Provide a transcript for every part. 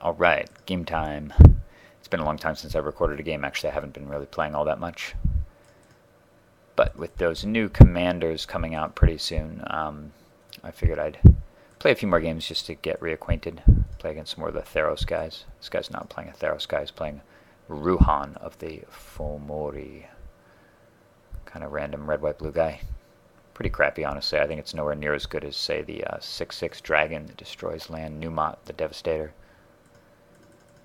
Alright, game time. It's been a long time since I recorded a game. Actually, I haven't been really playing all that much. But with those new commanders coming out pretty soon, I figured I'd play a few more games just to get reacquainted. Play against more of the Theros guys. This guy's not playing a Theros guy, he's playing Ruhan of the Fomori. Kind of random red, white, blue guy. Pretty crappy, honestly. I think it's nowhere near as good as, say, the 6/6 dragon that destroys land, Numot, the Devastator.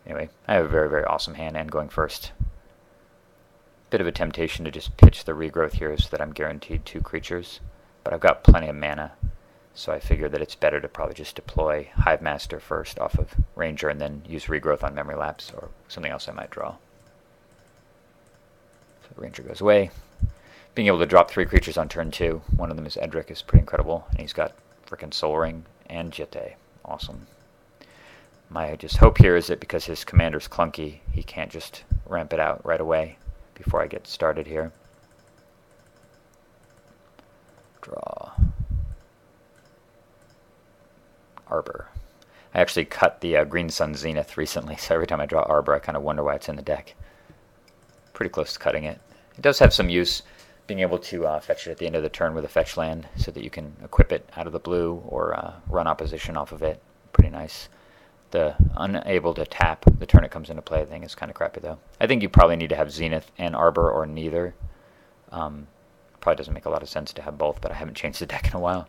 Anyway, I have a very, very awesome hand and going first. Bit of a temptation to just pitch the regrowth here so that I'm guaranteed 2 creatures. But I've got plenty of mana, so I figured that it's better to probably just deploy Hive Master first off of Ranger and then use regrowth on Memory Lapse or something else I might draw. So Ranger goes away. Being able to drop 3 creatures on turn 2, one of them is Edric, is pretty incredible. And he's got frickin' Soul Ring and Jitte. Awesome. My just hope here is that because his commander's clunky, he can't just ramp it out right away before I get started here. Draw. Arbor. I actually cut the Green Sun Zenith recently, so every time I draw Arbor, I kind of wonder why it's in the deck. Pretty close to cutting it. It does have some use, being able to fetch it at the end of the turn with a fetch land, so that you can equip it out of the blue or run opposition off of it. Pretty nice. The unable to tap the turn it comes into play thing is kind of crappy, though. I think you probably need to have Zenith and Arbor or neither. Probably doesn't make a lot of sense to have both, but I haven't changed the deck in a while.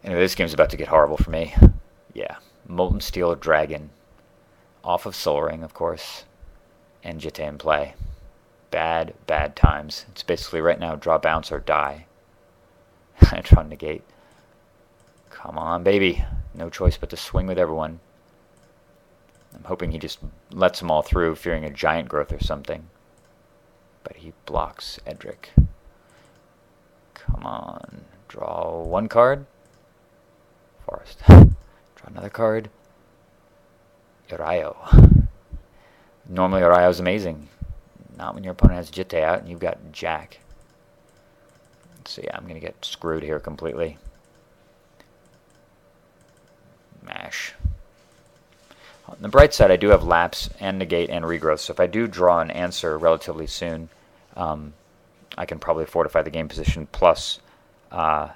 Anyway, this game's about to get horrible for me. Yeah, Molten Steel Dragon. Off of Soul Ring, of course. And Jitte in play. Bad, bad times. It's basically right now, draw bounce or die. I draw negate. Come on, baby. No choice but to swing with everyone. I'm hoping he just lets them all through, fearing a giant growth or something. But he blocks Edric. Come on. Draw 1 card. Forest. Draw another card. Urayo. Normally Urayo is amazing. Not when your opponent has Jitte out and you've got Jack. So yeah, I'm going to get screwed here completely. Mash. On the bright side, I do have Lapse and Negate and Regrowth, so if I do draw an answer relatively soon, I can probably fortify the game position, plus it'll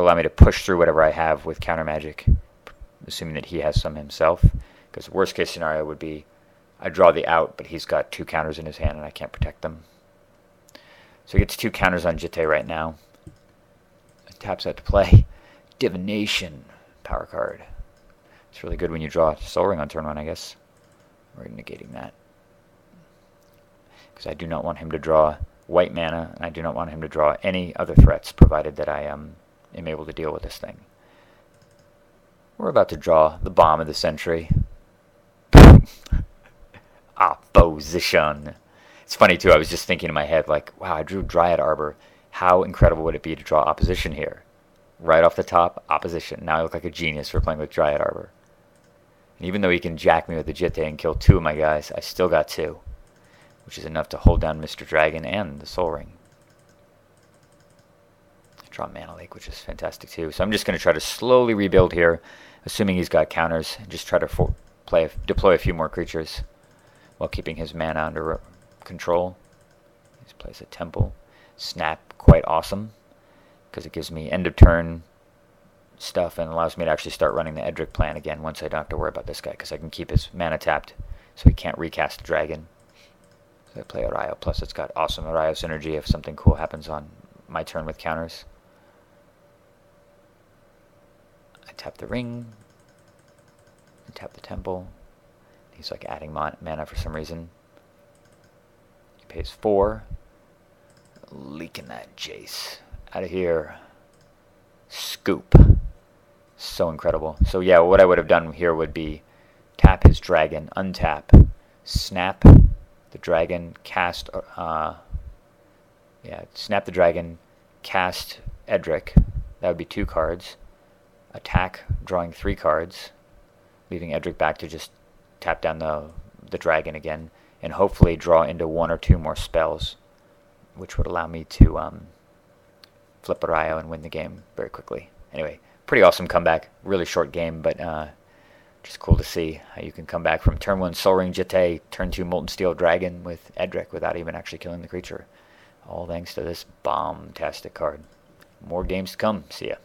allow me to push through whatever I have with Counter Magic, assuming that he has some himself, because worst case scenario would be I draw the out, but he's got 2 counters in his hand and I can't protect them. So he gets 2 counters on Jitte right now. Taps out to play. Divination, power card. It's really good when you draw Soul Ring on turn 1, I guess. We're negating that. Because I do not want him to draw white mana, and I do not want him to draw any other threats, provided that I am able to deal with this thing. We're about to draw the bomb of the century. Opposition. It's funny, too, I was just thinking in my head, like, wow, I drew Dryad Arbor. How incredible would it be to draw opposition here? Right off the top, opposition. Now I look like a genius for playing with Dryad Arbor. And even though he can jack me with the Jitte and kill 2 of my guys, I still got 2. Which is enough to hold down Mr. Dragon and the Soul Ring. I draw Mana Lake, which is fantastic too. So I'm just going to try to slowly rebuild here, assuming he's got counters, and just try to deploy a few more creatures while keeping his mana under control. He plays a Temple. Snap, quite awesome, because it gives me end of turn stuff and allows me to actually start running the Edric plan again once I don't have to worry about this guy, because I can keep his mana tapped so he can't recast the dragon. So I play Urayo, plus it's got awesome Urayo synergy if something cool happens on my turn with counters. I tap the ring, and tap the Temple. He's like adding mana for some reason. He pays 4. Leaking that Jace. Out of here. Scoop. So incredible. So yeah, what I would have done here would be tap his dragon, untap, snap the dragon, cast, snap the dragon, cast Edric. That would be 2 cards. Attack, drawing 3 cards, leaving Edric back to just tap down the dragon again, and hopefully draw into 1 or 2 more spells, which would allow me to flip Urayo and win the game very quickly. Anyway, pretty awesome comeback. Really short game, but Just cool to see how you can come back from turn 1 Sol Ring Jete, turn 2 Molten Steel Dragon with Edric without even actually killing the creature. All thanks to this bomb-tastic card. More games to come. See ya.